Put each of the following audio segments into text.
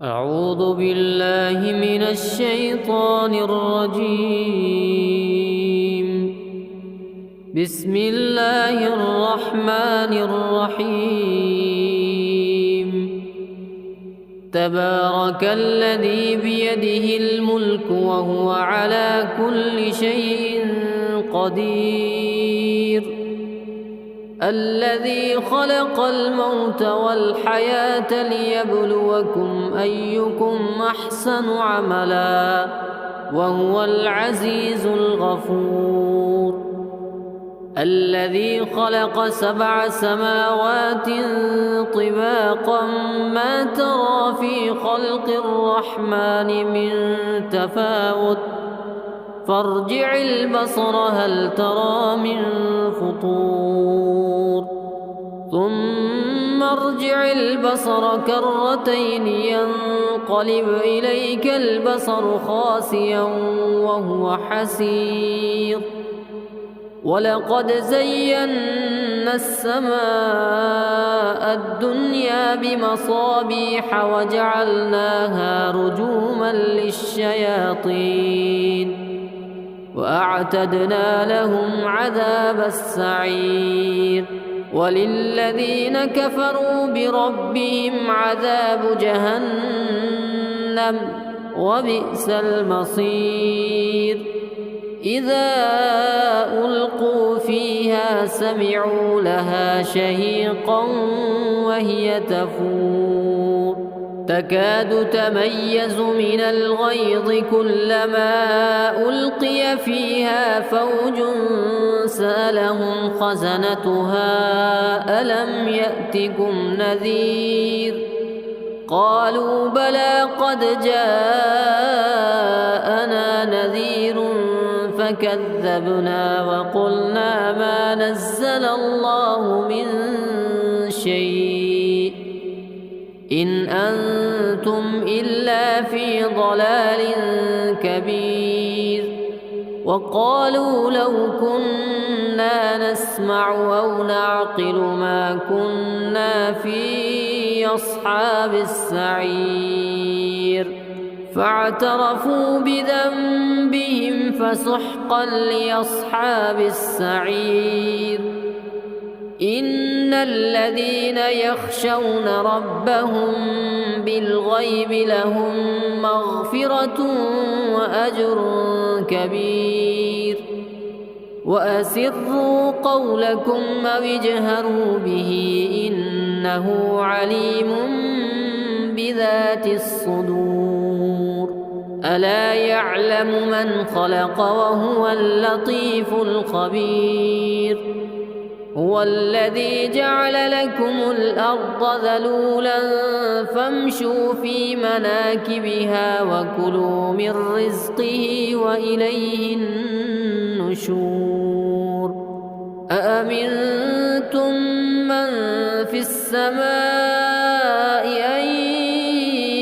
أعوذ بالله من الشيطان الرجيم. بسم الله الرحمن الرحيم. تبارك الذي بيده الملك وهو على كل شيء قدير. الذي خلق الموت والحياة ليبلوكم أيكم أحسن عملا وهو العزيز الغفور. الذي خلق 7 سماوات طباقا ما ترى في خلق الرحمن من تفاوت فارجع البصر هل ترى من فطور ثم ارجع البصر كرتين ينقلب إليك البصر خاسئا وهو حسير. ولقد زينا السماء الدنيا بمصابيح وجعلناها رجوما للشياطين وأعتدنا لهم عذاب السعير. وللذين كفروا بربهم عذاب جهنم وبئس المصير. إذا ألقوا فيها سمعوا لها شهيقا وهي تفور تكاد تميز من الغيظ كلما ألقي فيها فوج سألهم خزنتها ألم يأتكم نذير قالوا بلى قد جاءنا نذير فكذبنا وقلنا ما نزل الله من شيء إن أنتم إلا في ضلال كبير. وقالوا لو كنا نسمع أو نعقل ما كنا في أصحاب السعير فاعترفوا بذنبهم فسحقا لأصحاب السعير. إن الذين يخشون ربهم بالغيب لهم مغفرة وأجر كبير. وأسروا قولكم أو اجهروا به إنه عليم بذات الصدور. ألا يعلم من خلق وهو اللطيف الخبير. هو الذي جعل لكم الأرض ذلولا فامشوا في مناكبها وكلوا من رزقه وإليه النشور. أأمنتم من في السماء أن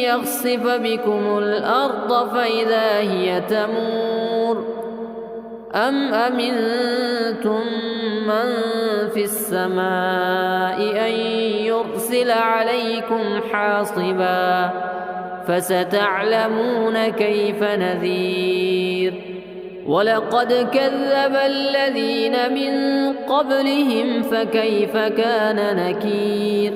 يخسف بكم الأرض فإذا هي تمور أم أمنتم من في السماء أن يرسل عليكم حاصبا فستعلمون كيف نذير. ولقد كذب الذين من قبلهم فكيف كان نكير.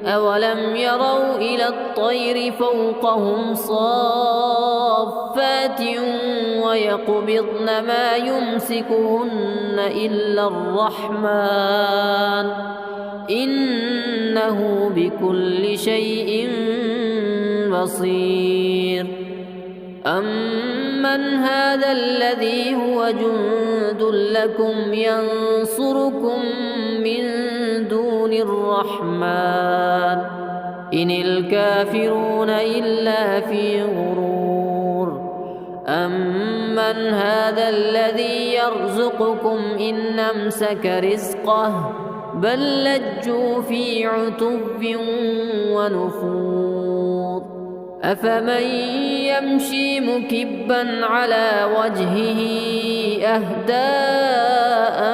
أولم يروا إلى الطير فوقهم صافات ويقبضن ما يمسكهن إلا الرحمن إنه بكل شيء بصير. أمن هذا الذي هو جند لكم ينصركم من دون الرحمن إن الكافرون إلا في غرور. أمن هذا الذي يرزقكم إن أمسك رزقه بل لجوا في عتب ونفور. أفمن يمشي مكبا على وجهه أهدى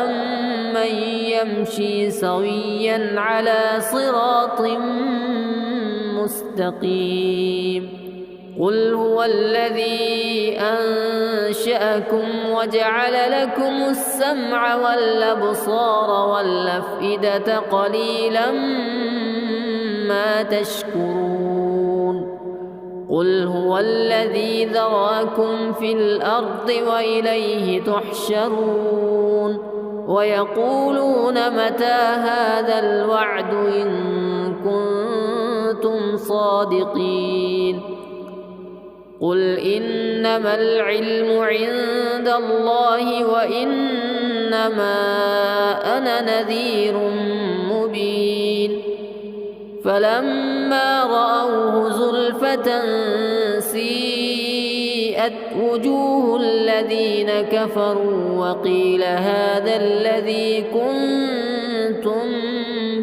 أمن يمشي سويا على صراط مستقيم. قل هو الذي أنشأكم وجعل لكم السمع والأبصار والأفئدة قليلا ما تشكرون. قل هو الذي ذرأكم في الأرض وإليه تحشرون. ويقولون متى هذا الوعد إن كنتم صادقين. قل إنما العلم عند الله وإنما أنا نذير مبين. فلما رأوه زلفة سيئت وجوه الذين كفروا وقيل هذا الذي كنتم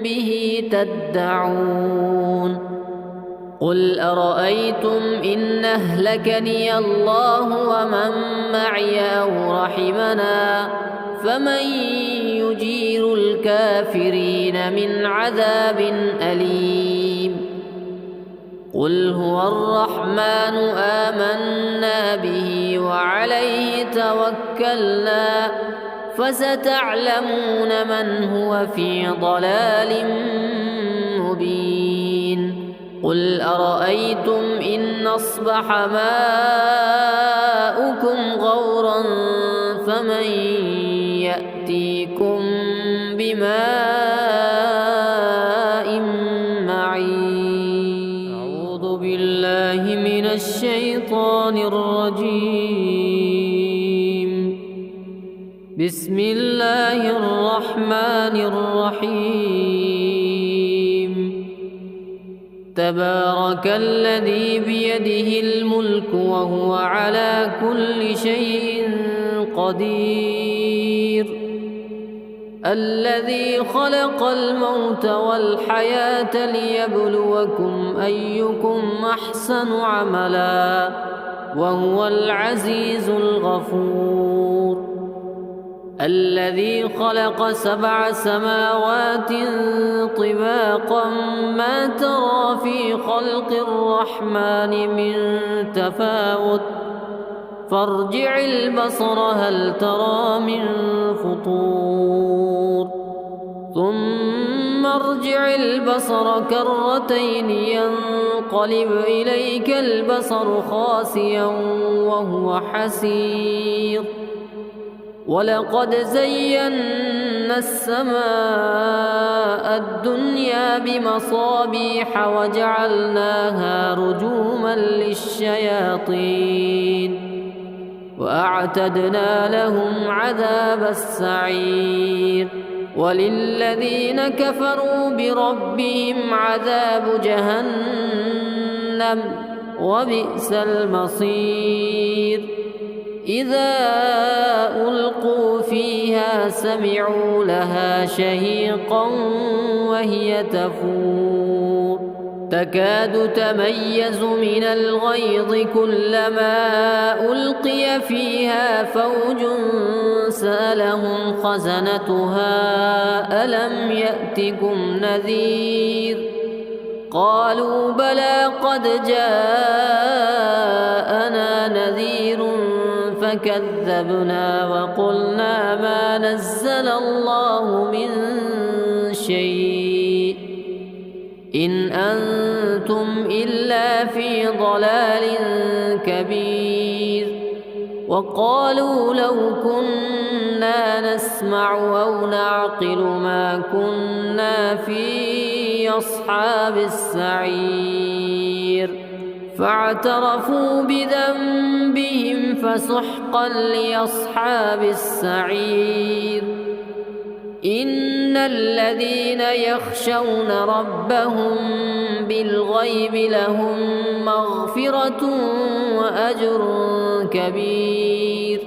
به تدعون. قل أرأيتم إن أهلكني الله ومن معي أو رحمنا فمن يجير الكافرين من عذاب أليم. قل هو الرحمن آمنا به وعليه توكلنا فستعلمون من هو في ضلال مبين. قل أرأيتم إن أصبح ماؤكم غورا فمن يأتيكم بماء معين. أعوذ بالله من الشيطان الرجيم. بسم الله الرحمن الرحيم. تبارك الذي بيده الملك وهو على كل شيء قدير. الذي خلق الموت والحياة ليبلوكم أيكم أحسن عملا وهو العزيز الغفور. الذي خلق 7 سماوات طباقا ما ترى في خلق الرحمن من تفاوت فارجع البصر هل ترى من فطور ثم ارجع البصر كرتين ينقلب إليك البصر خاسئا وهو حسير. ولقد زينا السماء الدنيا بمصابيح وجعلناها رجوما للشياطين وأعتدنا لهم عذاب السعير. وللذين كفروا بربهم عذاب جهنم وبئس المصير. إذا ألقوا فيها سمعوا لها شهيقا وهي تفور تكاد تميز من الغيظ كلما ألقي فيها فوج سألهم خزنتها ألم يأتكم نذير قالوا بلى قد جاءنا نذير فكذبنا وقلنا ما نزل الله من شيء إن أنتم إلا في ضلال كبير. وقالوا لو كنا نسمع أو نعقل ما كنا في أصحاب السعير فاعترفوا بذنبهم فسحقا لأصحاب السعير. إن الذين يخشون ربهم بالغيب لهم مغفرة وأجر كبير.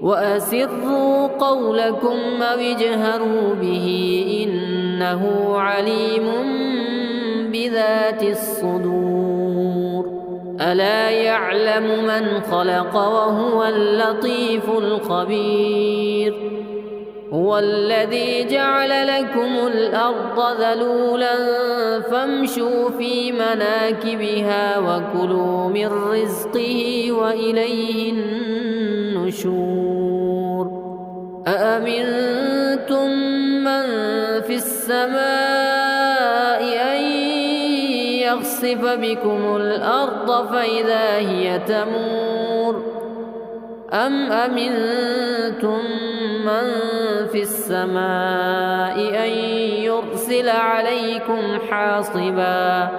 وأسروا قولكم أو اجهروا به إنه عليم بذات الصدور. ألا يعلم من خلق وهو اللطيف الخبير. هو الذي جعل لكم الأرض ذلولا فامشوا في مناكبها وكلوا من رزقه وإليه النشور أأمنتم من في السماء أن يخسف بكم الأرض فإذا هي تمور أم أمنتم من في السماء أن يرسل عليكم حاصبا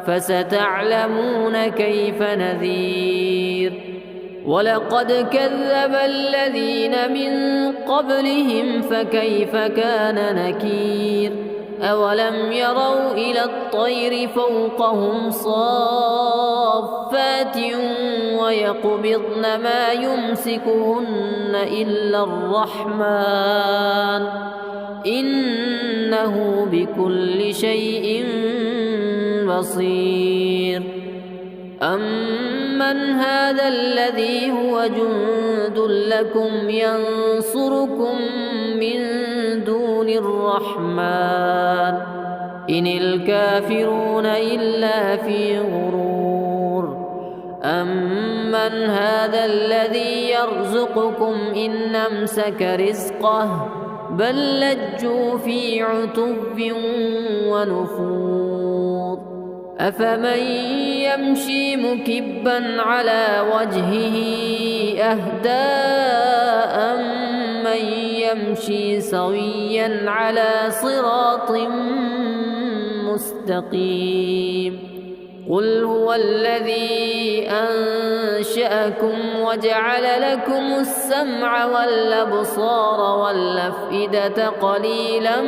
فستعلمون كيف نذير ولقد كذب الذين من قبلهم فكيف كان نكير أولم يروا إلى الطير فوقهم صافات ويقبضن ما يمسكهن إلا الرحمن إنه بكل شيء بصير أمن هذا الذي هو جند لكم ينصركم من دون الرحمن إن الكافرون إلا في غرور أمن هذا الذي يرزقكم إن أمسك رزقه بل لجوا في عتب ونفور أفمن يمشي مكبا على وجهه أهدى أمن يمشي سويا على صراط مستقيم قل هو الذي أنشأكم وجعل لكم السمع والأبصار والأفئدة قليلا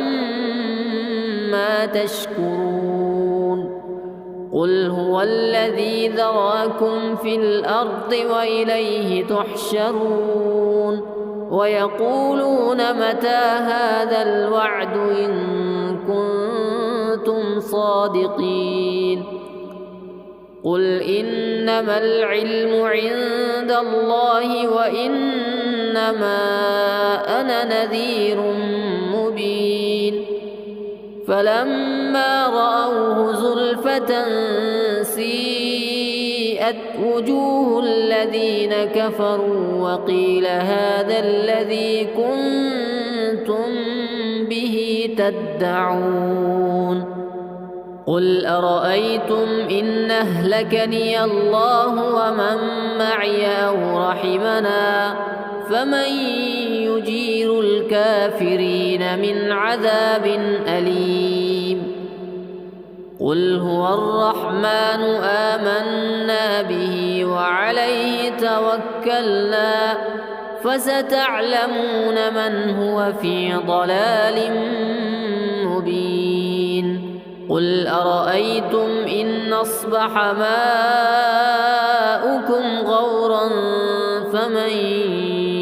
ما تشكرون قل هو الذي ذراكم في الأرض وإليه تحشرون ويقولون متى هذا الوعد إن كنتم صادقين قل إنما العلم عند الله وإنما أنا نذير مبين فلما رأوه زلفة سيئت وجوه الذين كفروا وقيل هذا الذي كنتم به تدعون قل أرأيتم إن أهلكني الله ومن معي أو رحمنا فمن يجير الكافرين من عذاب أليم قل هو الرحمن آمنا به وعليه توكلنا فستعلمون من هو في ضلال مبين قل أرأيتم إن أصبح ماؤكم غورا فمن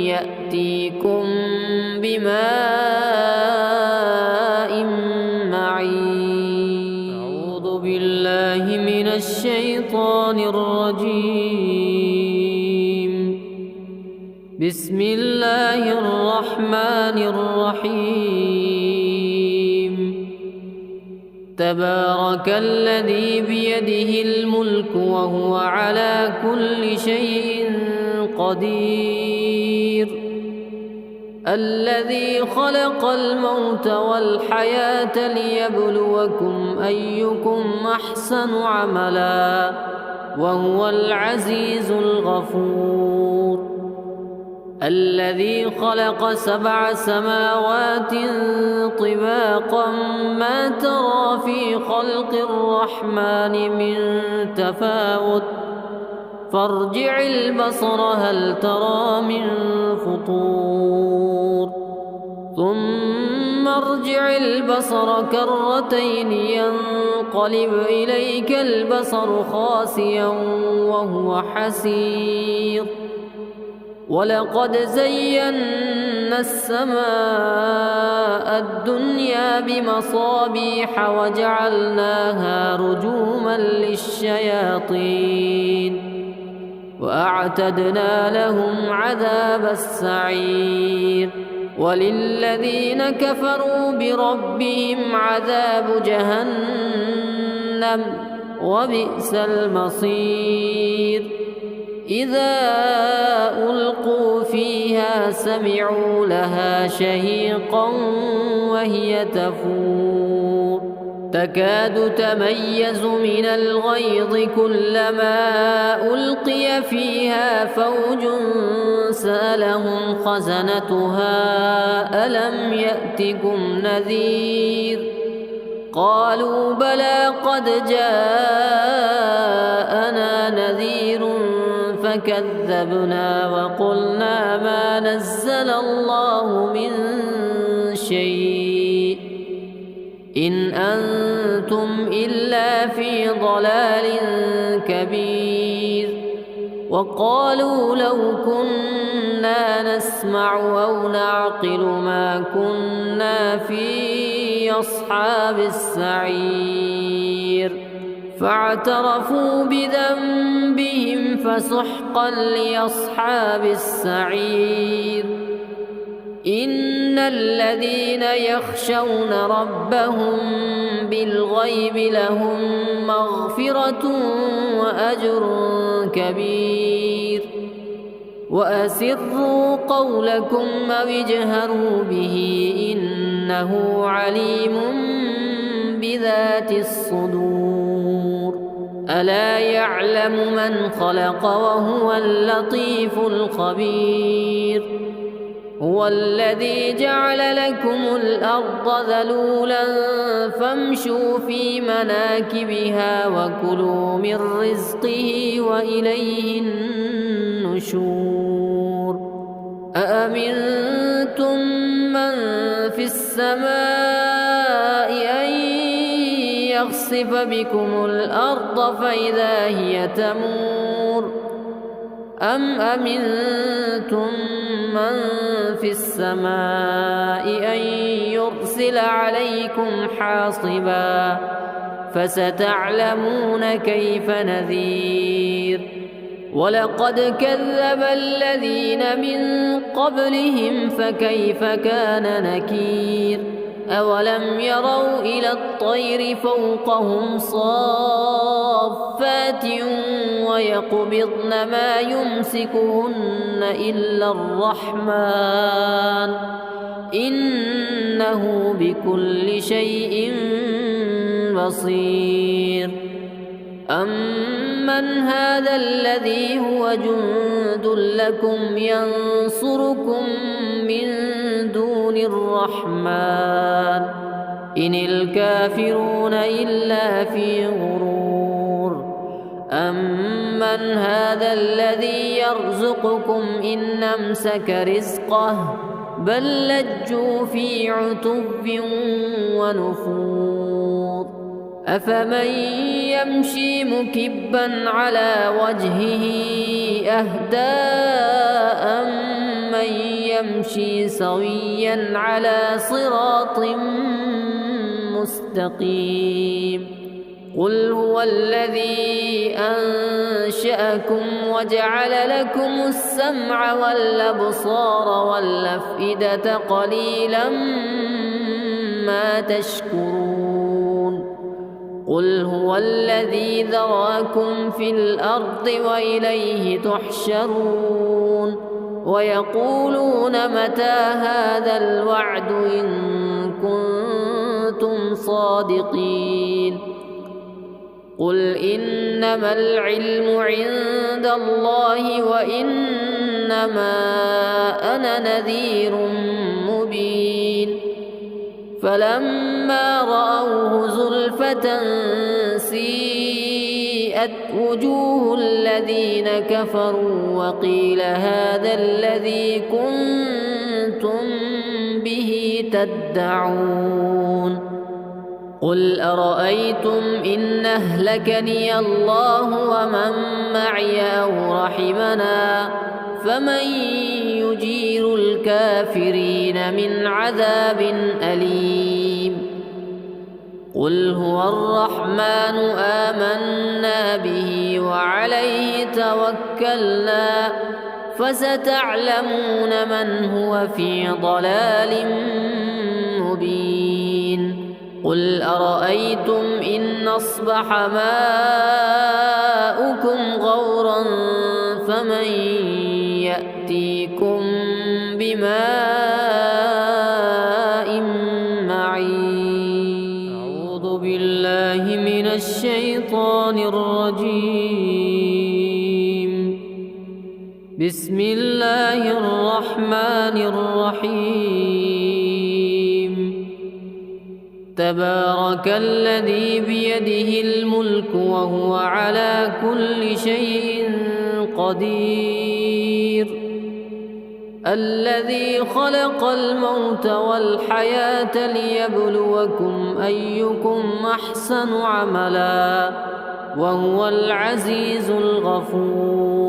يأتيكم بماء معين أعوذ بالله من الشيطان الرجيم بسم الله الرحمن الرحيم تبارك الذي بيده الملك وهو على كل شيء قدير الذي خلق الموت والحياة ليبلوكم أيكم أحسن عملا وهو العزيز الغفور الذي خلق 7 سماوات طباقا ما ترى في خلق الرحمن من تفاوت فارجع البصر هل ترى من فطور ثم ارجع البصر كرتين ينقلب إليك البصر خاسئا وهو حسير ولقد زينا السماء الدنيا بمصابيح وجعلناها رجوما للشياطين وأعتدنا لهم عذاب السعير وللذين كفروا بربهم عذاب جهنم وبئس المصير إذا ألقوا فيها سمعوا لها شهيقا وهي تفور تكاد تميز من الغيظ كلما ألقي فيها فوج سألهم خزنتها ألم يأتكم نذير قالوا بلى قد جاءنا نذير فكذبنا وقلنا ما نزل الله من شيء إن أنتم إلا في ضلال كبير وقالوا لو كنا نسمع أو نعقل ما كنا في أصحاب السعير فاعترفوا بذنبهم فسحقا لأصحاب السعير إن الذين يخشون ربهم بالغيب لهم مغفرة وأجر كبير وأسروا قولكم أو اجهروا به إنه عليم بذات الصدور ألا يعلم من خلق وهو اللطيف الخبير هو الذي جعل لكم الأرض ذلولا فامشوا في مناكبها وكلوا من رزقه وإليه النشور أأمنتم من في السماء أن يخسف بكم الأرض فإذا هي تمور أم أمنتم من في السماء أن يرسل عليكم حاصبا فستعلمون كيف نذير ولقد كذب الذين من قبلهم فكيف كان نكير أولم يروا إلى الطير فوقهم صافات ويقبضن ما يمسكهن إلا الرحمن إنه بكل شيء بصير أمن هذا الذي هو جند لكم ينصركم من دون الرحمن إن الكافرون إلا في غرور أمن هذا الذي يرزقكم إن أمسك رزقه بل لجوا في عتب ونفور أفمن يمشي مكبا على وجهه أهدى أمن يمشي سويا على صراط مستقيم قل هو الذي أنشأكم وجعل لكم السمع والأبصار والأفئدة قليلا ما تشكرون قل هو الذي ذراكم في الأرض وإليه تحشرون ويقولون متى هذا الوعد إن كنتم صادقين قل إنما العلم عند الله وإنما أنا نذير مبين فلما رأوه زلفة سيئت وجوه الذين كفروا وقيل هذا الذي كنتم به تدعون قل أرأيتم إن أهلكني الله ومن معي أو رحمنا فمن يجير الكافرين من عذاب أليم قل هو الرحمن آمنا به وعليه توكلنا فستعلمون من هو في ضلال مبين قل أرأيتم إن أصبح ماؤكم غورا فمن يأتيكم بماء معين أعوذ بالله من الشيطان الرجيم بسم الله الرحمن الرحيم تبارك الذي بيده الملك وهو على كل شيء قدير الذي خلق الموت والحياة ليبلوكم أيكم أحسن عملا وهو العزيز الغفور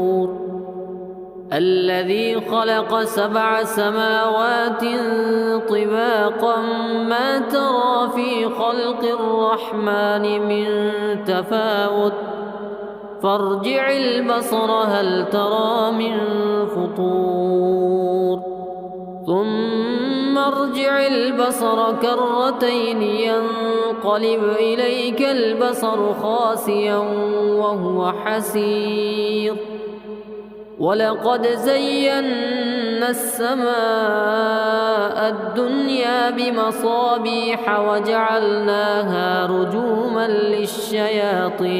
الذي خلق 7 سماوات طباقا ما ترى في خلق الرحمن من تفاوت فارجع البصر هل ترى من فطور ثم ارجع البصر كرتين ينقلب إليك البصر خاسئا وهو حسير ولقد زينا السماء الدنيا بمصابيح وجعلناها رجوما للشياطين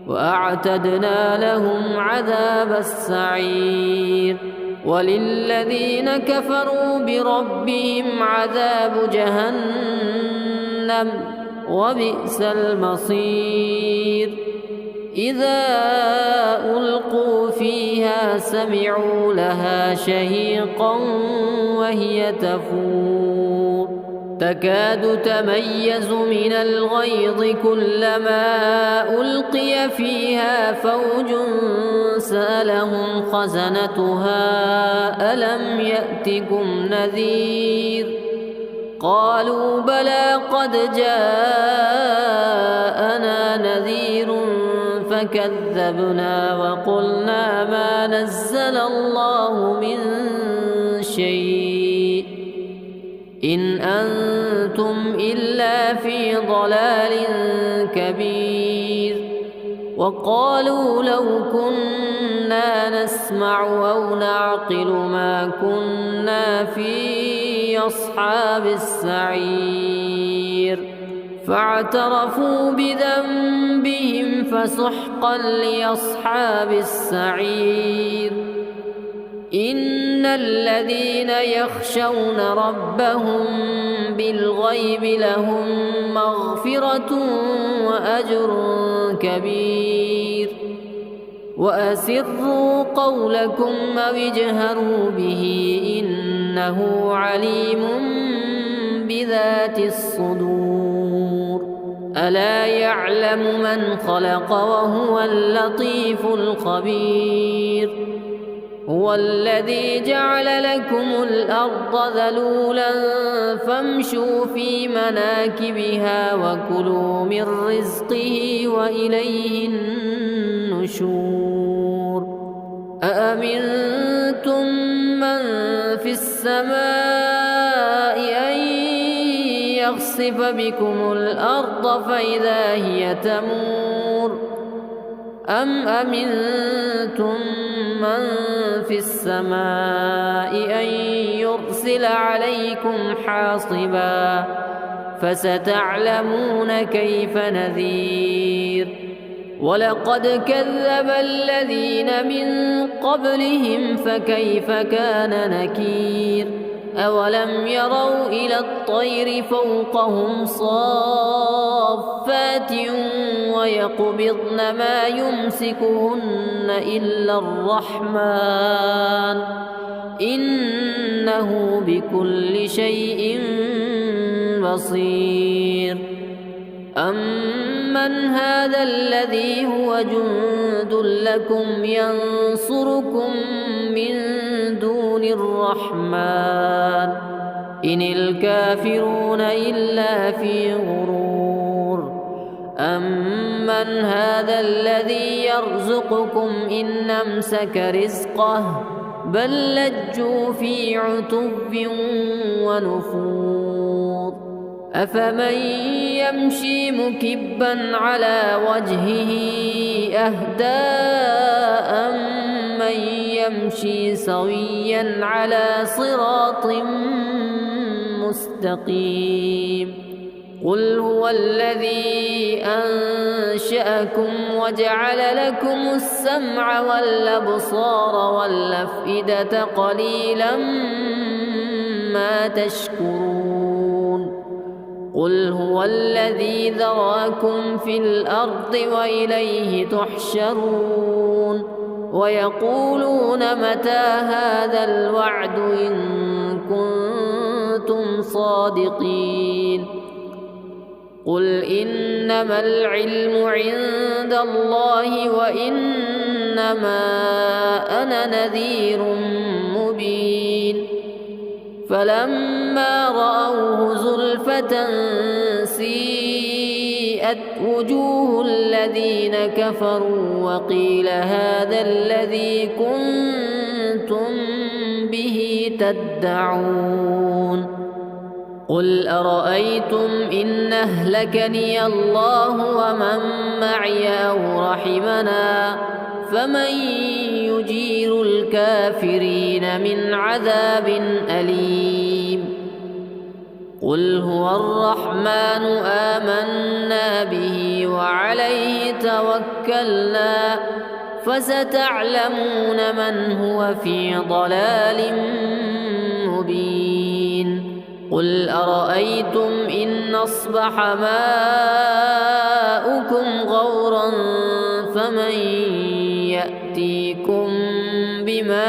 وأعتدنا لهم عذاب السعير وللذين كفروا بربهم عذاب جهنم وبئس المصير إذا ألقوا فيها سمعوا لها شهيقا وهي تفور تكاد تميز من الغيظ كلما ألقي فيها فوج سألهم خزنتها ألم يأتكم نذير قالوا بلى قد جاءنا نذير فكذبنا وقلنا ما نزل الله من شيء إن أنتم إلا في ضلال كبير وقالوا لو كنا نسمع أو نعقل ما كنا في أصحاب السعير فاعترفوا بذنبهم فسحقا لأصحاب السعير إن الذين يخشون ربهم بالغيب لهم مغفرة وأجر كبير وأسروا قولكم أو اجهروا به إنه عليم بذات الصدور ألا يعلم من خلق وهو اللطيف الخبير هو الذي جعل لكم الأرض ذلولا فامشوا في مناكبها وكلوا من رزقه وإليه النشور أأمنتم من في السماء أن يخسف بكم الأرض فإذا هي تمور أم أمنتم من في السماء أن يرسل عليكم حاصبا فستعلمون كيف نذير ولقد كذب الذين من قبلهم فكيف كان نكير أولم يروا إلى الطير فوقهم صافات ويقبضن ما يمسكهن إلا الرحمن إنه بكل شيء بصير أمن هذا الذي هو جند لكم ينصركم من دون الرحمن إن الكافرون إلا في غرور أمن هذا الذي يرزقكم إن أمسك رزقه بل لجوا في عتو ونفور أفمن يمشي مكبا على وجهه أهدى أمن يمشي سويا على صراط مستقيم قل هو الذي أنشأكم وجعل لكم السمع والأبصار والأفئدة قليلا ما تشكرون قل هو الذي ذراكم في الأرض وإليه تحشرون ويقولون متى هذا الوعد إن كنتم صادقين قل إنما العلم عند الله وإنما أنا نذير مبين فلما رأوه زلفة سيئت وجوه الذين كفروا وقيل هذا الذي كنتم به تدعون قل أرأيتم إن أهلكني الله ومن معي أو رحمنا فمن يجير الكافرين من عذاب أليم قل هو الرحمن آمنا به وعليه توكلنا فستعلمون من هو في ضلال مبين قل أرأيتم إن أصبح ماؤكم غورا فمن يأتيكم بماء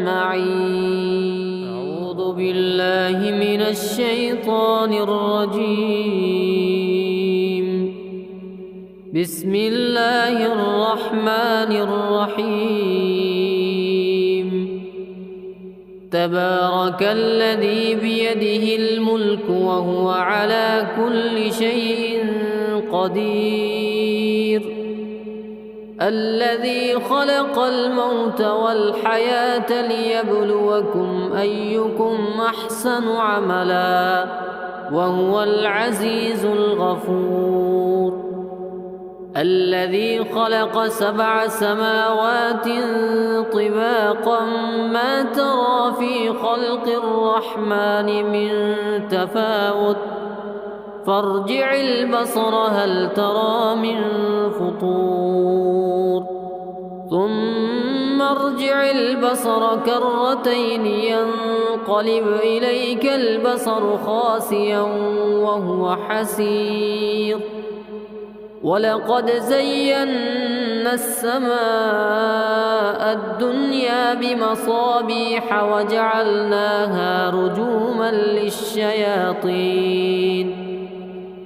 معين أعوذ بالله من الشيطان الرجيم بسم الله الرحمن الرحيم تبارك الذي بيده الملك وهو على كل شيء قدير الذي خلق الموت والحياة ليبلوكم أيكم أحسن عملا وهو العزيز الغفور الذي خلق 7 سماوات طباقا ما ترى في خلق الرحمن من تفاوت فارجع البصر هل ترى من فطور ثم ارجع البصر كرتين ينقلب إليك البصر خاسئا وهو حسير ولقد زينا السماء الدنيا بمصابيح وجعلناها رجوما للشياطين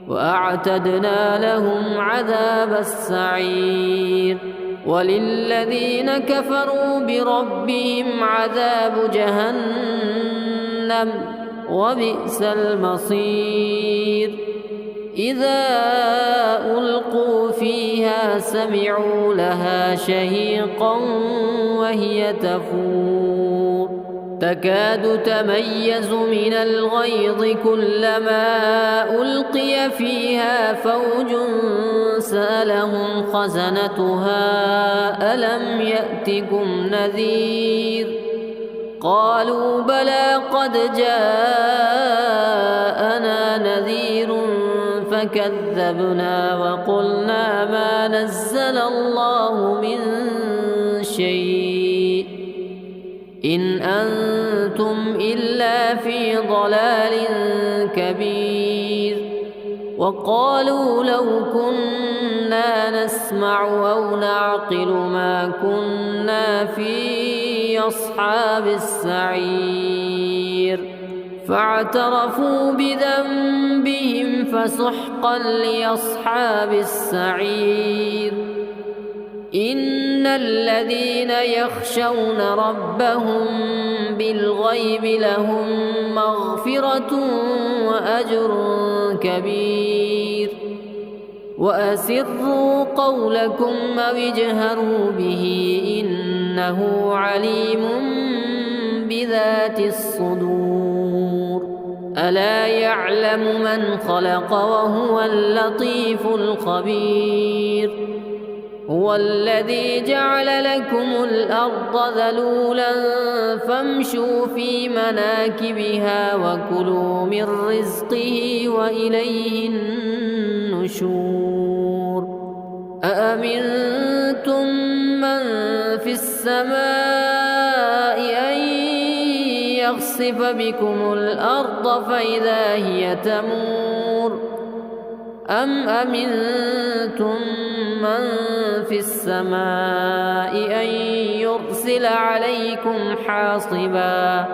وأعتدنا لهم عذاب السعير وللذين كفروا بربهم عذاب جهنم وبئس المصير إذا ألقوا فيها سمعوا لها شهيقا وهي تفور تكاد تميز من الغيظ كلما ألقي فيها فوج سألهم خزنتها ألم يأتكم نذير قالوا بلى قد جاءنا نذير فكذبنا وقلنا ما نزل الله من شيء إن أنتم إلا في ضلال كبير وقالوا لو كنا نسمع أو نعقل ما كنا في أصحاب السعير فاعترفوا بذنبهم فسحقا لأصحاب السعير إن الذين يخشون ربهم بالغيب لهم مغفرة وأجر كبير وأسروا قولكم أو اجهروا به إنه عليم بذات الصدور ألا يعلم من خلق وهو اللطيف الخبير هو الذي جعل لكم الأرض ذلولا فامشوا في مناكبها وكلوا من رزقه وإليه النشور أأمنتم من في السماء أن يخسف بكم الأرض فإذا هي تمور أم أمنتم من في السماء أن يرسل عليكم حاصبا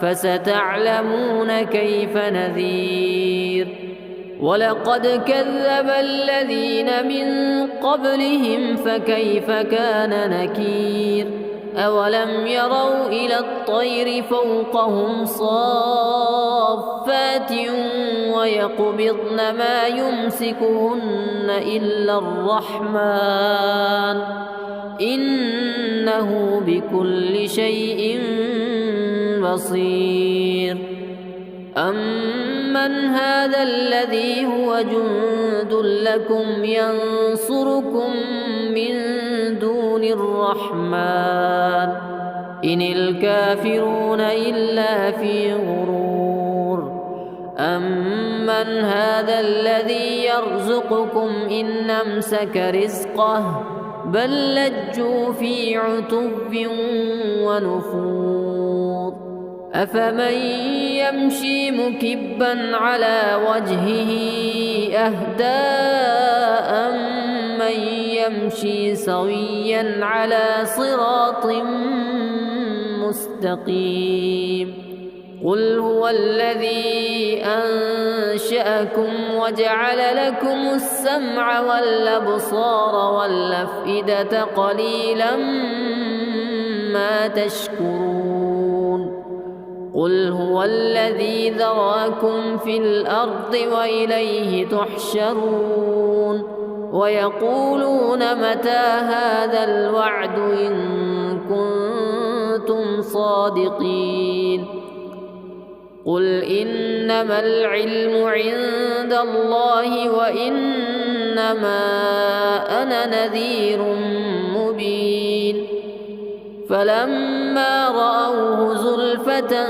فستعلمون كيف نذير ولقد كذب الذين من قبلهم فكيف كان نكير أولم يروا إلى الطير فوقهم صافات ويقبضن ما يمسكهن إلا الرحمن إنه بكل شيء بصير أمن هذا الذي هو جند لكم ينصركم من دون الرحمن إن الكافرون إلا في غرور أمن هذا الذي يرزقكم إن أمسك رزقه بل لجوا في عتب ونفور أفمن يمشي مكبا على وجهه أهدى أمن يمشي سويا على صراط مستقيم قل هو الذي أنشأكم وجعل لكم السمع والأبصار والأفئدة قليلا ما تشكرون قل هو الذي ذراكم في الأرض وإليه تحشرون ويقولون متى هذا الوعد إن كنتم صادقين قل إنما العلم عند الله وإنما أنا نذير مبين فلما رأوه زلفة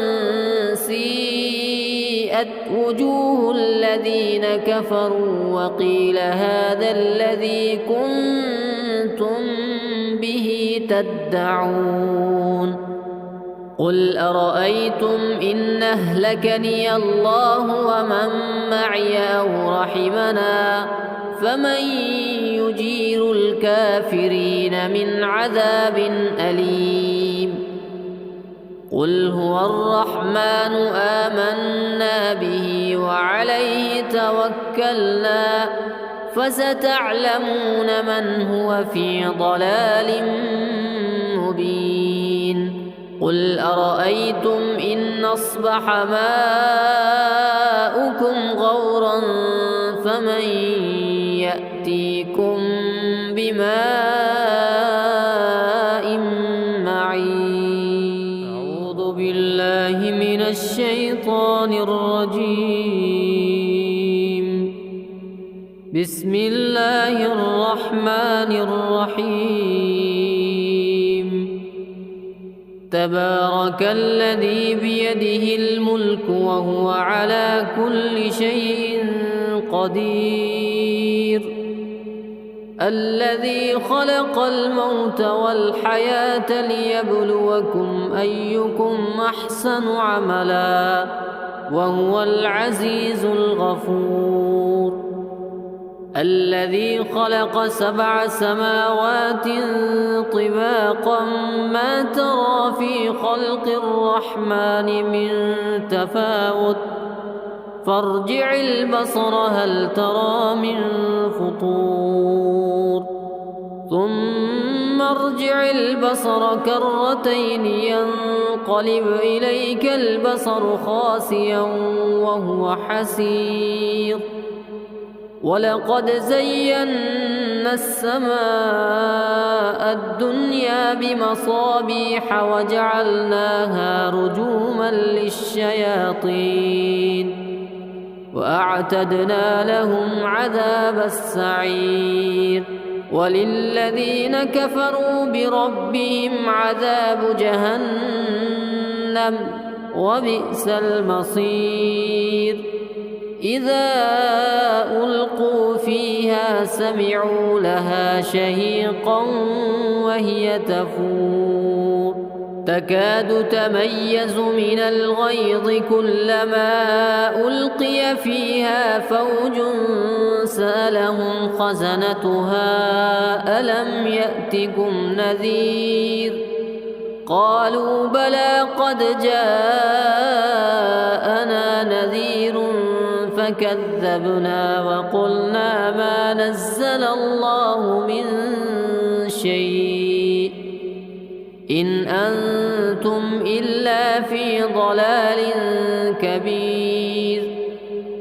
سيئت وجوه الذين كفروا وقيل هذا الذي كنتم به تدعون قل أرأيتم إن أهلكني الله ومن معي أو رحمنا فمن يجير الكافرين من عذاب أليم قل هو الرحمن آمنا به وعليه توكلنا فستعلمون من هو في ضلال مبين قل أرأيتم إن أصبح ماؤكم غورا فمن يأتيكم بماء معين أعوذ بالله من الشيطان الرجيم بسم الله الرحمن الرحيم تبارك الذي بيده الملك وهو على كل شيء قدير الذي خلق الموت والحياة ليبلوكم أيكم أحسن عملا وهو العزيز الغفور الذي خلق 7 سماوات طباقا ما ترى في خلق الرحمن من تفاوت فارجع البصر هل ترى من فطور ثم ترجع البصر كرتين ينقلب إليك البصر خاسئا وهو حسير ولقد زينا السماء الدنيا بمصابيح وجعلناها رجوما للشياطين وأعتدنا لهم عذاب السعير وللذين كفروا بربهم عذاب جهنم وبئس المصير إذا ألقوا فيها سمعوا لها شهيقا وهي تفور تكاد تميز من الغيظ كلما ألقي فيها فوج سألهم خزنتها ألم يأتكم نذير قالوا بلى قد جاءنا نذير فكذبنا وقلنا ما نزل الله من شيء إن أنتم إلا في ضلال كبير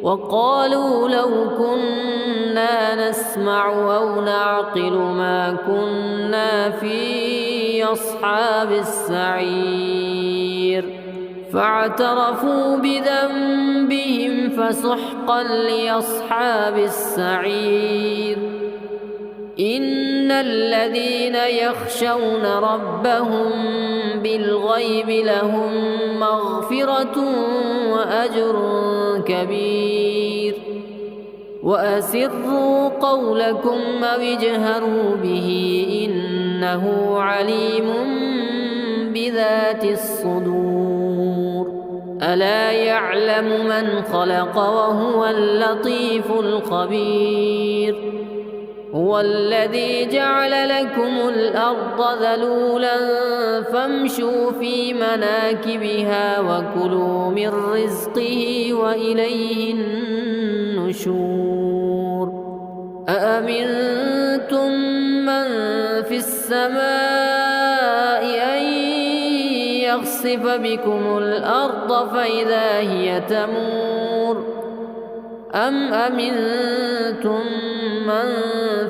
وقالوا لو كنا نسمع أو نعقل ما كنا في أصحاب السعير فاعترفوا بذنبهم فسحقا لأصحاب السعير إن الذين يخشون ربهم بالغيب لهم مغفرة وأجر كبير وأسروا قولكم أو اجهروا به إنه عليم بذات الصدور ألا يعلم من خلق وهو اللطيف الخبير هو الذي جعل لكم الأرض ذلولا فامشوا في مناكبها وكلوا من رزقه وإليه النشور أأمنتم من في السماء أن يخسف بكم الأرض فإذا هي تمور أم أمنتم من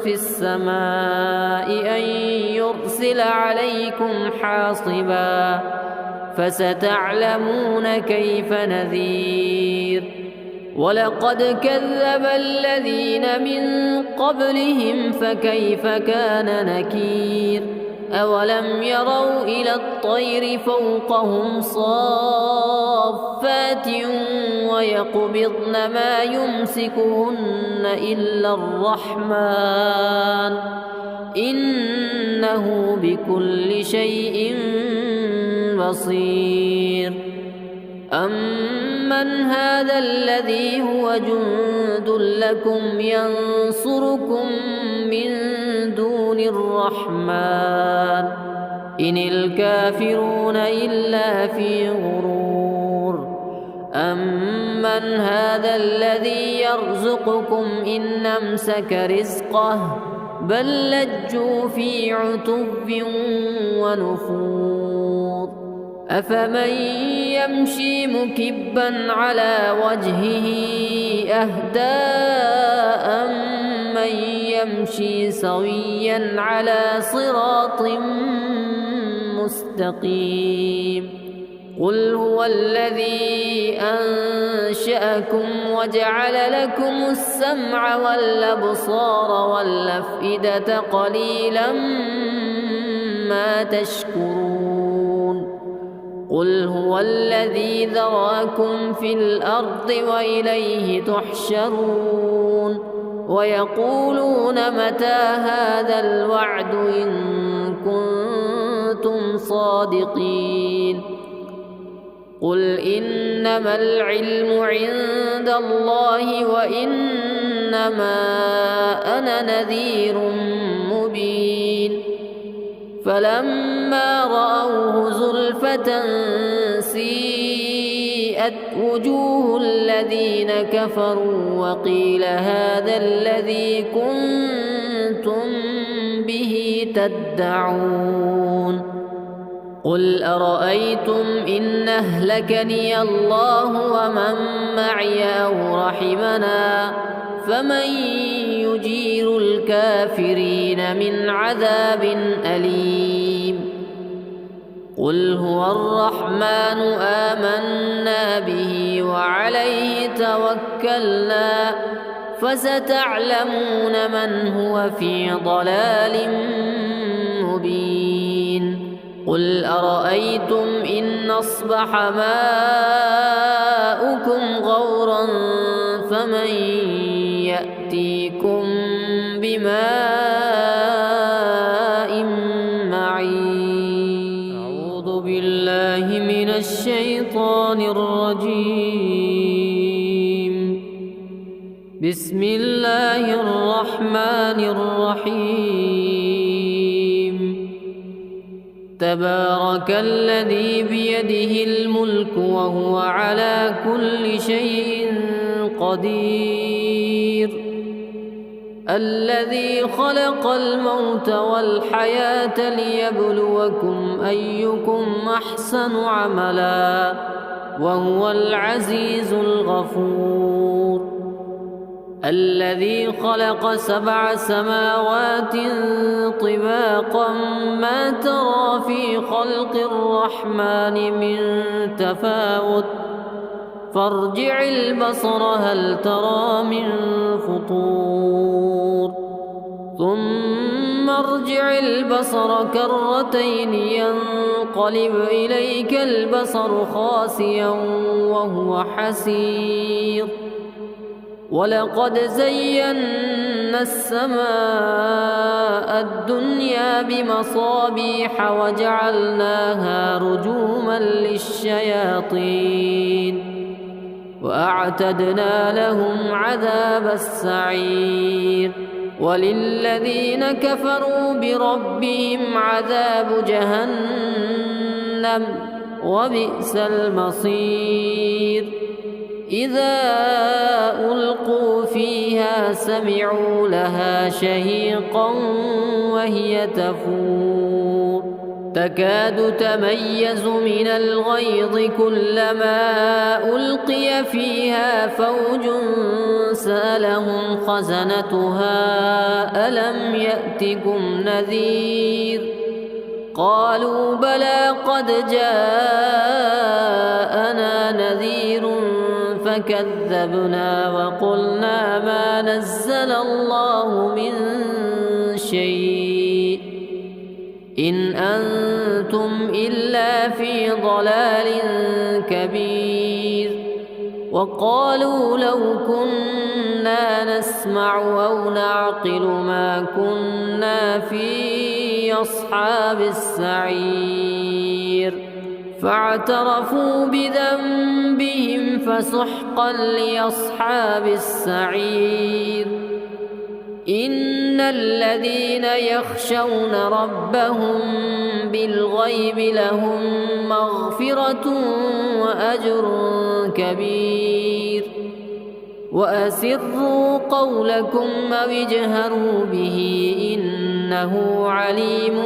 في السماء أن يرسل عليكم حاصبا فستعلمون كيف نذير ولقد كذب الذين من قبلهم فكيف كان نكير أولم يروا إلى الطير فوقهم صافات ويقبضن ما يمسكهن إلا الرحمن إنه بكل شيء بصير أمن هذا الذي هو جند لكم ينصركم من دون الرحمن إن الكافرون إلا في غرور أمن هذا الذي يرزقكم إن أمسك رزقه بل لجوا في عتب ونفور أفمن يمشي مكبا على وجهه أهدى أمن يمشي سويا على صراط مستقيم قل هو الذي أنشأكم وجعل لكم السمع والأبصار والأفئدة قليلا ما تشكرون قل هو الذي ذراكم في الأرض وإليه تحشرون ويقولون متى هذا الوعد إن كنتم صادقين قل إنما العلم عند الله وإنما أنا نذير مبين فلما رأوه زلفة سيئت وجوه الذين كفروا وقيل هذا الذي كنتم به تدعون قل أرأيتم إن أهلكني الله ومن معي أو رحمنا فمن يجير الكافرين من عذاب أليم قل هو الرحمن آمنا به وعليه توكلنا فستعلمون من هو في ضلال مبين قل أرأيتم إن أصبح ماؤكم غورا فمن يأتيكم بماء معين أعوذ بالله من الشيطان الرجيم بسم الله الرحمن الرحيم تبارك الذي بيده الملك وهو على كل شيء قدير الذي خلق الموت والحياة ليبلوكم أيكم أحسن عملا وهو العزيز الغفور الذي خلق 7 سماوات طباقا ما ترى في خلق الرحمن من تفاوت فارجع البصر هل ترى من فطور ثم ارجع البصر كرتين ينقلب إليك البصر خاسئا وهو حسير ولقد زينا السماء الدنيا بمصابيح وجعلناها رجوما للشياطين وأعتدنا لهم عذاب السعير وللذين كفروا بربهم عذاب جهنم وبئس المصير إذا ألقوا فيها سمعوا لها شهيقا وهي تفور تكاد تميز من الغيظ كلما ألقي فيها فوج سألهم خزنتها ألم يأتكم نذير قالوا بلى قد جاءنا نذير فكذبنا وقلنا ما نزل الله من شيء إن أنتم إلا في ضلال كبير وقالوا لو كنا نسمع أو نعقل ما كنا في أصحاب السعير فاعترفوا بذنبهم فسحقا لأصحاب السعير إن الذين يخشون ربهم بالغيب لهم مغفرة وأجر كبير وأسروا قولكم أو اجهروا به إنه عليم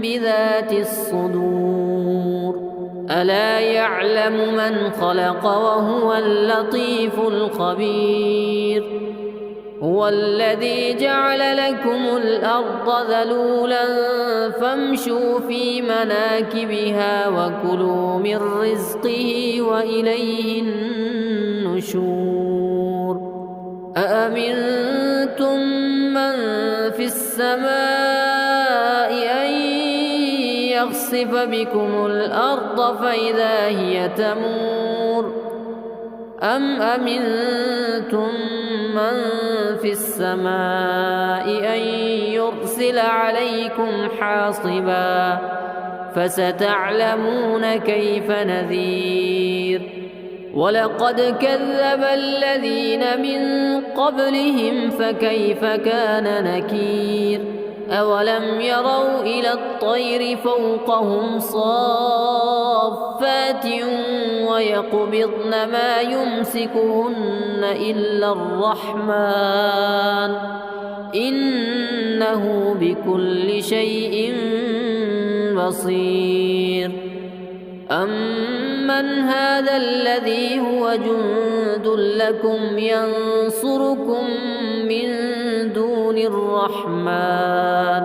بذات الصدور ألا يعلم من خلق وهو اللطيف الخبير هو الذي جعل لكم الأرض ذلولا فامشوا في مناكبها وكلوا من رزقه وإليه النشور أأمنتم من في السماء أن يخسف بكم الأرض فإذا هي تمور أم أمنتم من في السماء أن يرسل عليكم حاصبا فستعلمون كيف نذير ولقد كذب الذين من قبلهم فكيف كان نكير أولم يروا إلى الطير فوقهم صافات ويقبضن ما يمسكهن إلا الرحمن إن إنه بكل شيء بصير. أمن هذا الذي هو جند لكم ينصركم من دون الرحمن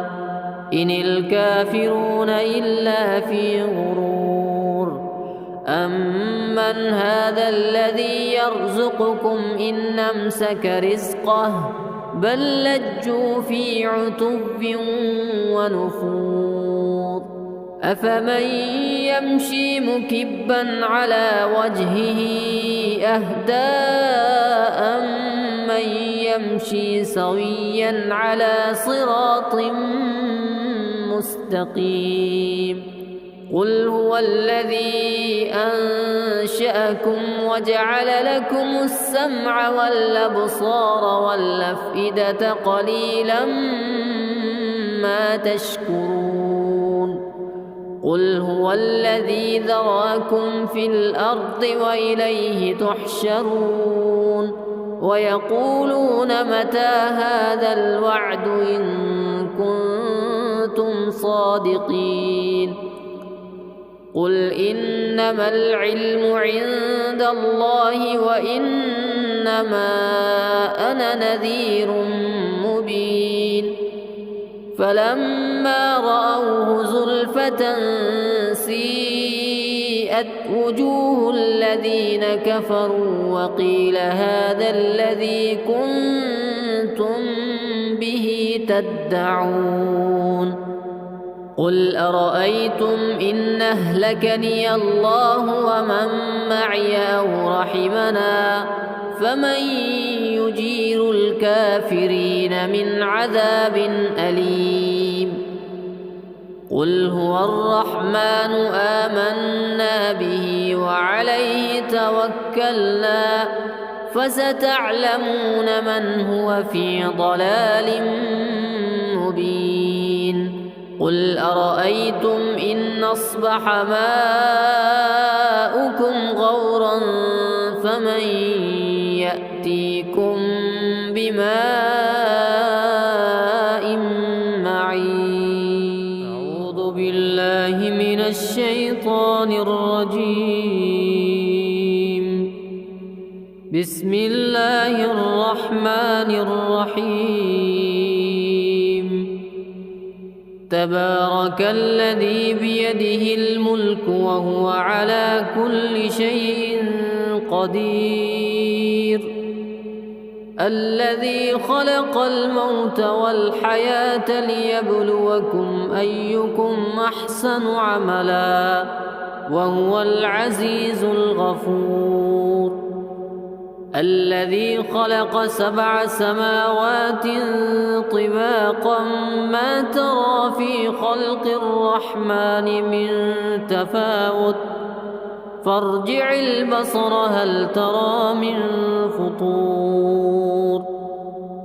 إن الكافرون إلا في غرور. أمن هذا الذي يرزقكم إن أمسك رزقه بل لجوا في عتو ونفور. أفمن يمشي مكبا على وجهه أهدى أمن يمشي سويا على صراط مستقيم. قل هو الذي أنشأكم وجعل لكم السمع والأبصار والأفئدة قليلا ما تشكرون. قل هو الذي ذرأكم في الأرض وإليه تحشرون. ويقولون متى هذا الوعد إن كنتم صادقين. قل إنما العلم عند الله وإنما أنا نذير مبين. فلما رأوه زلفة سيئت وجوه الذين كفروا وقيل هذا الذي كنتم به تدعون. قل أرأيتم إن أهلكني الله ومن معي أو رحمنا فمن يجير الكافرين من عذاب أليم. قل هو الرحمن آمنا به وعليه توكلنا فستعلمون من هو في ضلال مبين. قل أرأيتم إن أصبح ماؤكم غورا فمن يأتيكم بماء معين. أعوذ بالله من الشيطان الرجيم. بسم الله الرحمن الرحيم. تبارك الذي بيده الملك وهو على كل شيء قدير. الذي خلق الموت والحياة ليبلوكم أيكم أحسن عملا وهو العزيز الغفور. الذي خلق 7 سماوات طباقا ما ترى في خلق الرحمن من تفاوت فارجع البصر هل ترى من فطور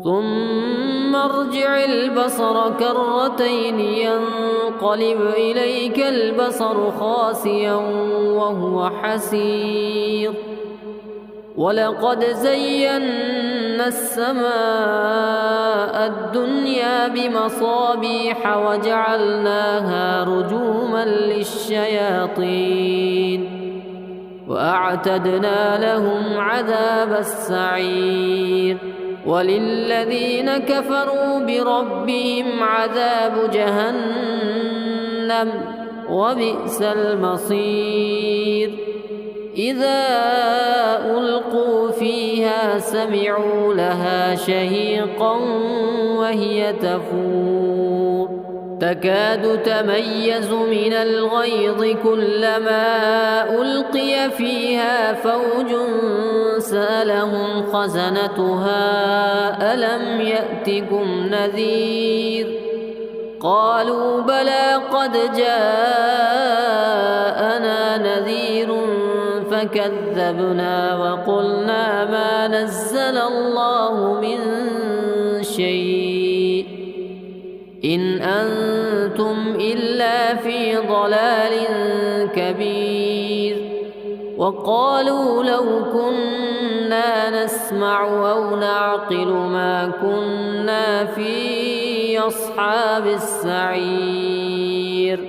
ثم ارجع البصر كرتين ينقلب إليك البصر خاسئا وهو حسير. ولقد زينا السماء الدنيا بمصابيح وجعلناها رجوما للشياطين وأعتدنا لهم عذاب السعير. وللذين كفروا بربهم عذاب جهنم وبئس المصير. إذا ألقوا فيها سمعوا لها شهيقا وهي تفور تكاد تميز من الغيظ كلما ألقي فيها فوج سألهم خزنتها ألم يأتكم نذير قالوا بلى قد جاءنا نذير فكذبنا وقلنا ما نزل الله من شيء إن أنتم إلا في ضلال كبير. وقالوا لو كنا نسمع أو نعقل ما كنا في أصحاب السعير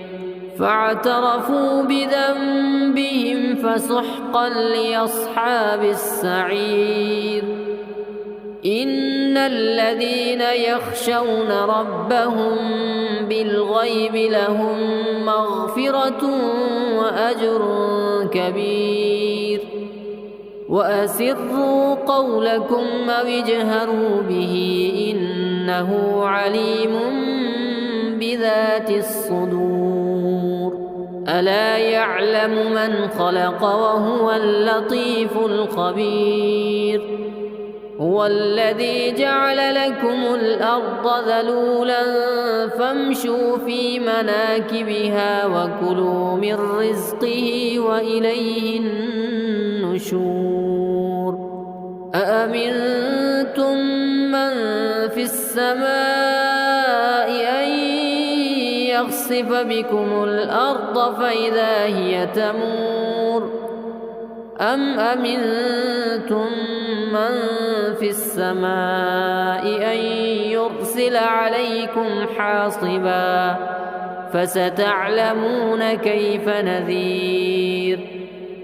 فاعترفوا بذنبهم فسحقا لأصحاب السعير إن الذين يخشون ربهم بالغيب لهم مغفرة وأجر كبير وأسروا قولكم أو اجهروا به إنه عليم بذات الصدور ألا يعلم من خلق وهو اللطيف الخبير هو الذي جعل لكم الأرض ذلولا فامشوا في مناكبها وكلوا من رزقه وإليه النشور أأمنتم من في السماء أن يخسف بكم الأرض فإذا هي تمور أم أمنتم من في السماء أن يرسل عليكم حاصبا فستعلمون كيف نذير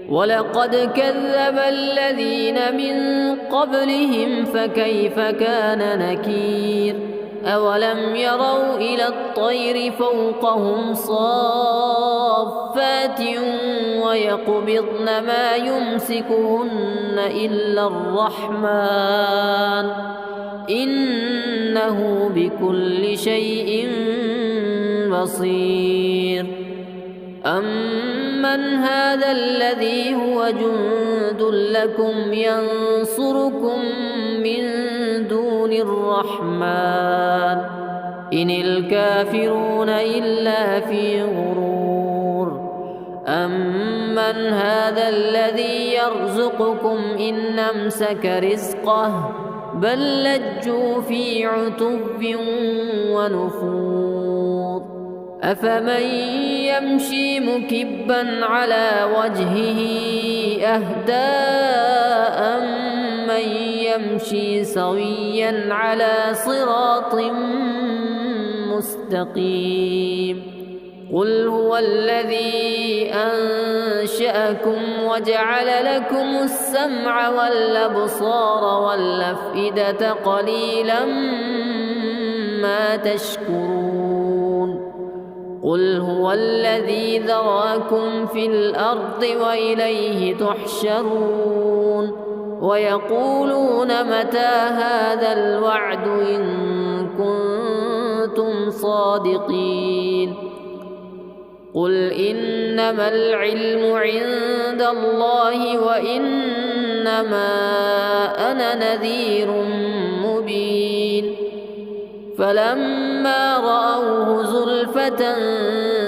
ولقد كذب الذين من قبلهم فكيف كان نكير أولم يروا إلى الطير فوقهم صافات ويقبضن ما يمسكهن إلا الرحمن إنه بكل شيء بصير أمن هذا الذي هو جند لكم ينصركم من دون الرحمن إن الكافرون إلا في غرور أمن هذا الذي يرزقكم إن أمسك رزقه بل لجوا في عتب ونفور أفمن يمشي مكبا على وجهه أهدى أمن يمشي سويا على صراط مستقيم قل هو الذي أنشأكم وجعل لكم السمع والأبصار والأفئدة قليلا ما تشكرون قل هو الذي ذراكم في الأرض وإليه تحشرون ويقولون متى هذا الوعد إن كنتم صادقين قل إنما العلم عند الله وإنما أنا نذير مبين فلما رأوه زلفة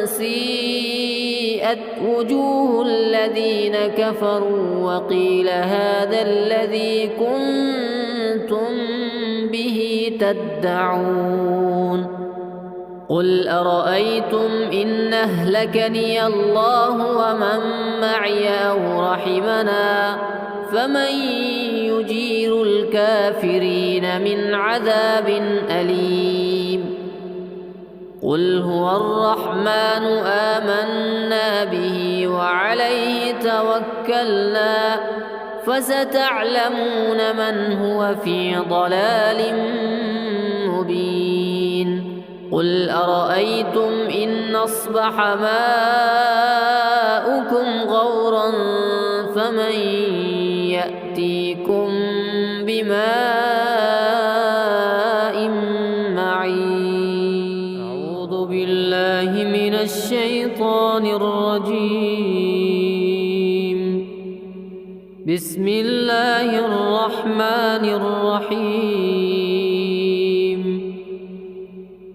سيئت وجوه الذين كفروا وقيل هذا الذي كنتم به تدعون قل أرأيتم إن أهلكني الله ومن معي أو رحمنا فمن يجير الكافرين من عذاب أليم قل هو الرحمن آمنا به وعليه توكلنا فستعلمون من هو في ضلال مبين قل أرأيتم إن أصبح ماؤكم غورا فمن يأتيكم بماء معين أعوذ بالله من الشيطان الرجيم بسم الله الرحمن الرحيم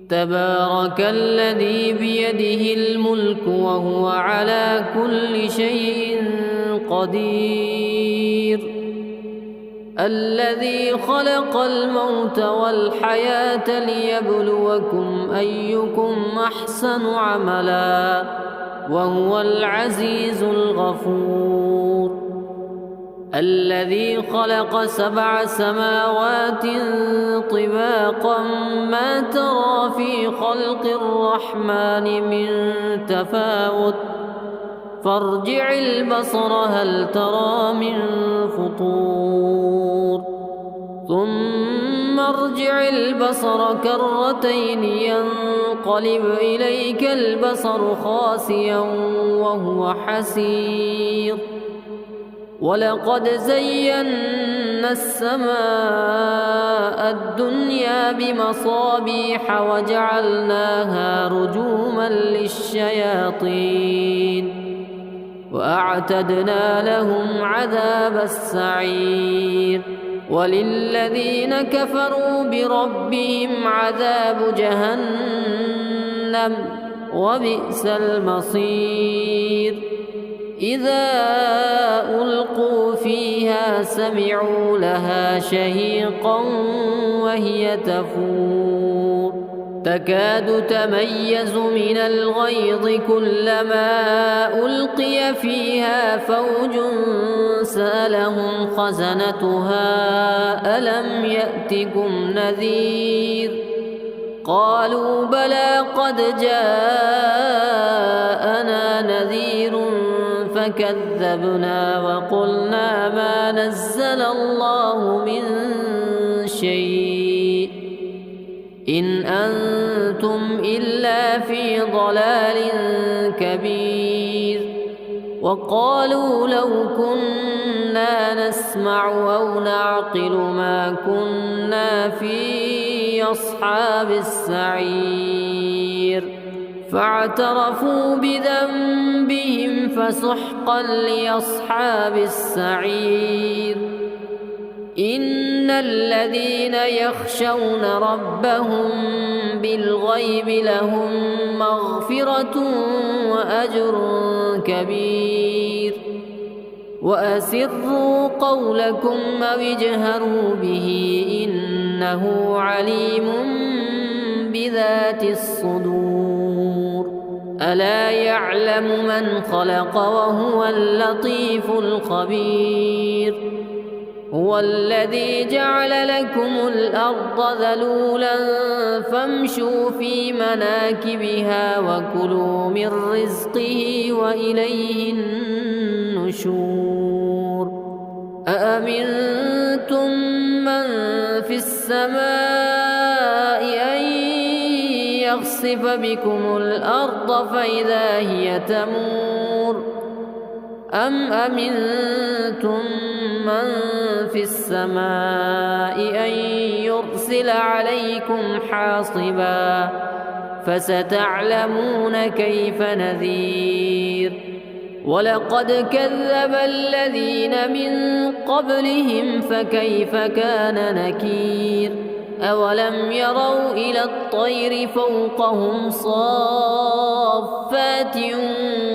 تبارك الذي بيده الملك وهو على كل شيء قدير الذي خلق الموت والحياة ليبلوكم أيكم أحسن عملا وهو العزيز الغفور الذي خلق 7 سماوات طباقا ما ترى في خلق الرحمن من تفاوت فارجع البصر هل ترى من فطور ثم ارجع البصر كرتين ينقلب إليك البصر خاسئا وهو حسير ولقد زينا السماء الدنيا بمصابيح وجعلناها رجوما للشياطين وأعتدنا لهم عذاب السعير وللذين كفروا بربهم عذاب جهنم وبئس المصير إذا ألقوا فيها سمعوا لها شهيقا وهي تفور تكاد تميز من الغيظ كلما ألقي فيها فوج سألهم خزنتها ألم يأتكم نذير قالوا بلى قد جاءنا نذير فكذبنا وقلنا ما نزل الله من شيء إن أنتم إلا في ضلال كبير وقالوا لو كنا نسمع أو نعقل ما كنا في أصحاب السعير فاعترفوا بذنبهم فسحقا لأصحاب السعير إن الذين يخشون ربهم بالغيب لهم مغفرة وأجر كبير وأسروا قولكم أو اجهروا به إنه عليم بذات الصدور ألا يعلم من خلق وهو اللطيف الخبير هو الذي جعل لكم الأرض ذلولا فامشوا في مناكبها وكلوا من رزقه وإليه النشور أأمنتم من في السماء أن يخسف بكم الأرض فإذا هي تمور أم أمنتم من في السماء أن يرسل عليكم حاصبا فستعلمون كيف نذير ولقد كذب الذين من قبلهم فكيف كان نكير أولم يروا إلى الطير فوقهم صافات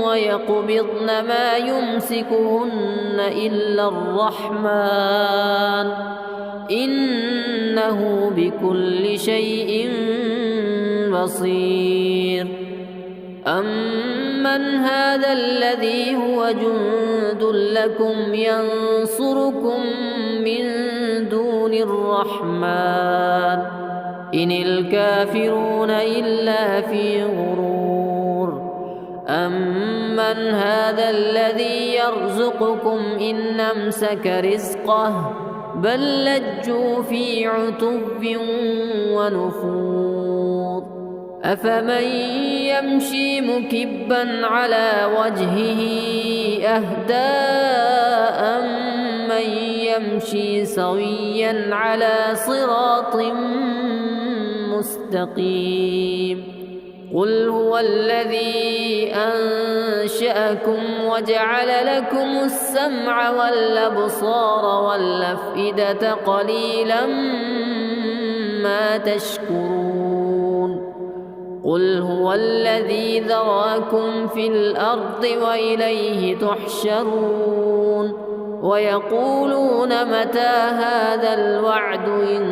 ويقبضن ما يمسكهن إلا الرحمن إنه بكل شيء بصير أمن هذا الذي هو جند لكم ينصركم من دون الرحمن إن الكافرون إلا في غرور أمن هذا الذي يرزقكم إن أمسك رزقه بل لجوا في عتب ونفور أفمن يمشي مكبا على وجهه أهدى من يمشي سويا على صراط مستقيم قل هو الذي أنشأكم وجعل لكم السمع والأبصار والأفئدة قليلا ما تشكرون قل هو الذي ذراكم في الأرض وإليه تحشرون ويقولون متى هذا الوعد إن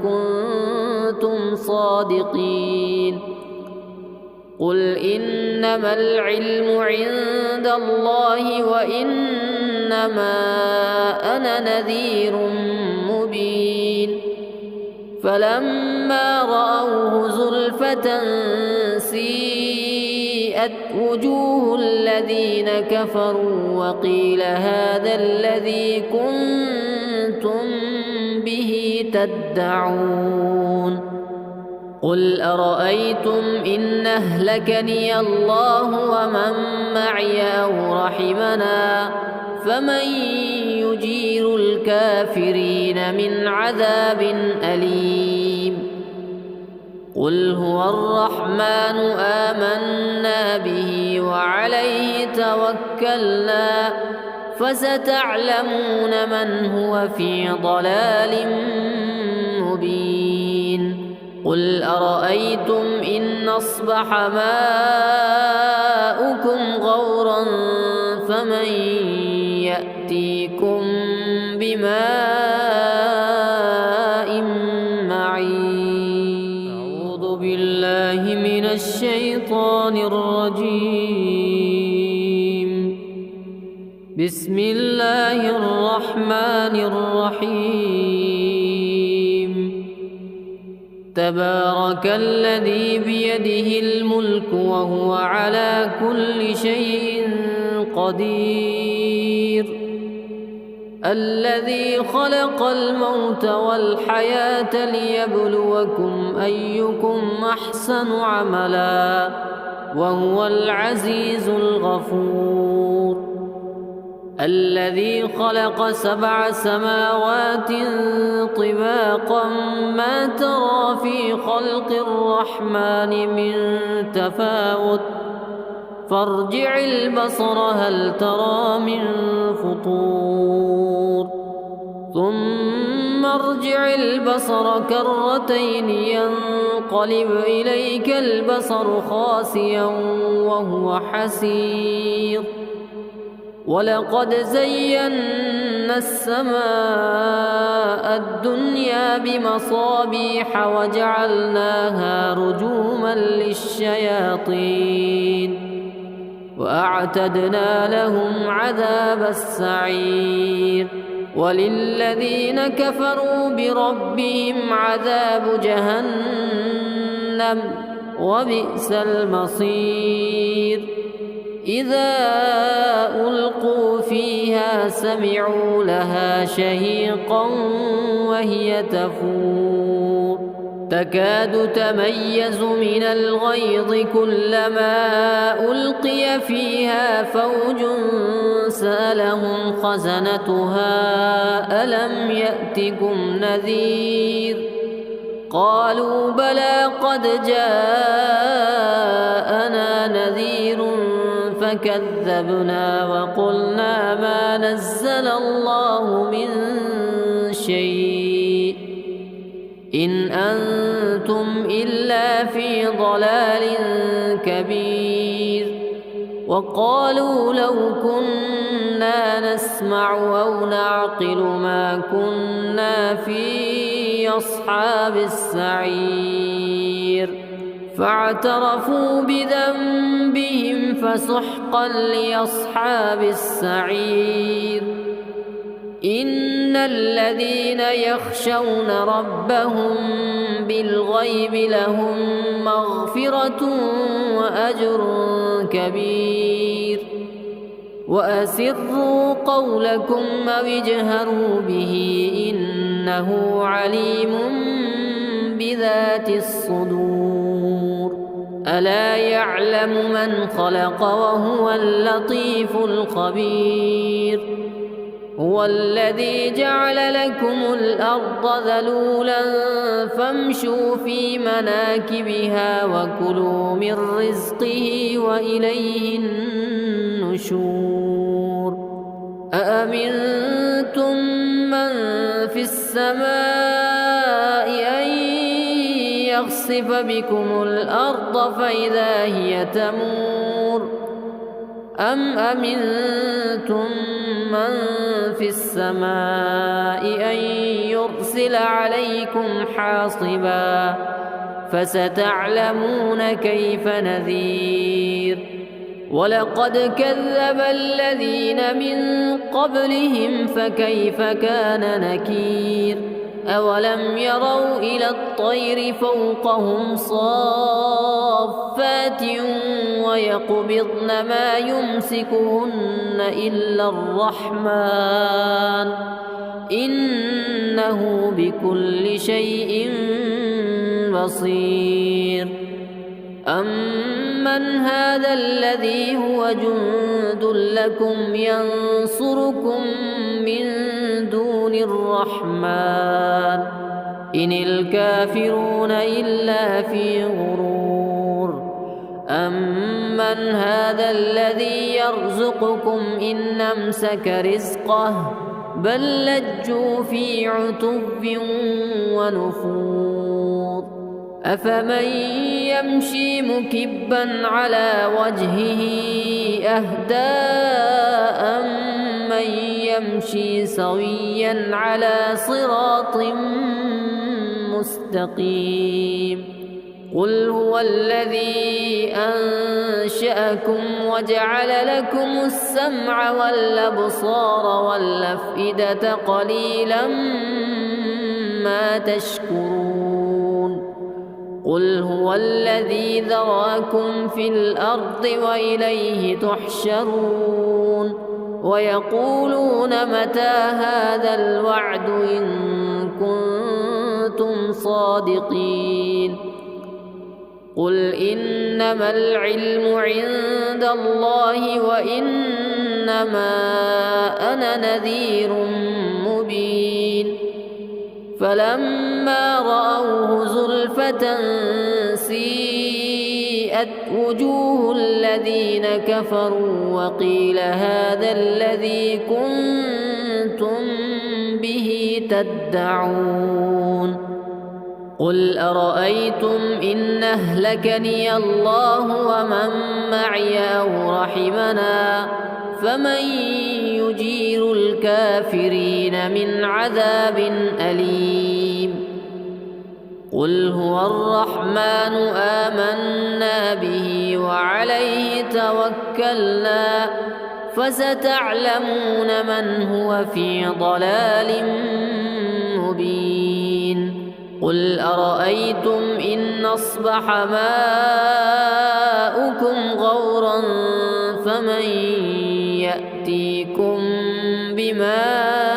كنتم صادقين قل إنما العلم عند الله وإنما أنا نذير مبين فلما رأوه زلفة سيئت وجوه الذين كفروا وقيل هذا الذي كنتم به تدعون قل أرأيتم إن أهلكني الله ومن معي أو رحمنا فمن يجير الكافرين من عذاب أليم قل هو الرحمن آمنا به وعليه توكلنا فستعلمون من هو في ضلال مبين قل أرأيتم إن أصبح ماؤكم غورا فمن يأتيكم بماء معين أعوذ بالله من الشيطان الرجيم بسم الله الرحمن الرحيم تبارك الذي بيده الملك وهو على كل شيء قدير الذي خلق الموت والحياة ليبلوكم أيكم أحسن عملا وهو العزيز الغفور الذي خلق 7 سماوات طباقا ما ترى في خلق الرحمن من تفاوت فارجع البصر هل ترى من فطور ثم ارجع البصر كرتين ينقلب إليك البصر خاسئا وهو حسير ولقد زينا السماء الدنيا بمصابيح وجعلناها رجوما للشياطين وأعتدنا لهم عذاب السعير وللذين كفروا بربهم عذاب جهنم وبئس المصير إذا ألقوا فيها سمعوا لها شهيقا وهي تفور تكاد تميز من الغيظ كلما ألقي فيها فوج سألهم خزنتها ألم يأتكم نذير قالوا بلى قد جاءنا نذير فكذبنا وقلنا ما نزل الله من شيء إن أنتم إلا في ضلال كبير وقالوا لو كنا نسمع أو نعقل ما كنا في أصحاب السعير فاعترفوا بذنبهم فسحقا لأصحاب السعير إن الذين يخشون ربهم بالغيب لهم مغفرة وأجر كبير وأسروا قولكم أو اجهروا به إنه عليم بذات الصدور ألا يعلم من خلق وهو اللطيف الخبير هو الذي جعل لكم الأرض ذلولا فامشوا في مناكبها وكلوا من رزقه وإليه النشور أأمنتم من في السماء أن يخسف بكم الأرض فإذا هي تمور أم أمنتم من في السماء أن يرسل عليكم حاصبا فستعلمون كيف نذير ولقد كذب الذين من قبلهم فكيف كان نكير أولم يروا إلى الطير فوقهم صافات ويقبضن ما يمسكهن إلا الرحمن إنه بكل شيء بصير. أمن هذا الذي هو جند لكم ينصركم من دون الرحمن إن الكافرون إلا في غرور. أمن هذا الذي يرزقكم إن أمسك رزقه بل لجوا في عتو ونفور. أفمن يمشي مكبا على وجهه أهدى أمن يمشي سويا على صراط مستقيم. قل هو الذي أنشأكم وجعل لكم السمع والأبصار والأفئدة قليلا ما تشكرون. قل هو الذي ذراكم في الأرض وإليه تحشرون. ويقولون متى هذا الوعد إن كنتم صادقين. قل إنما العلم عند الله وإنما أنا نذير مبين. فلما رأوه زلفة سيئت وجوه الذين كفروا وقيل هذا الذي كنتم به تدعون. قل أرأيتم إن أهلكني الله ومن معي أو رحمنا فمن يجير الكافرين من عذاب أليم. قل هو الرحمن آمنا به وعليه توكلنا فستعلمون من هو في ضلال مبين. قل أرأيتم إن أصبح ماؤكم غورا فمن يأتيكم بماء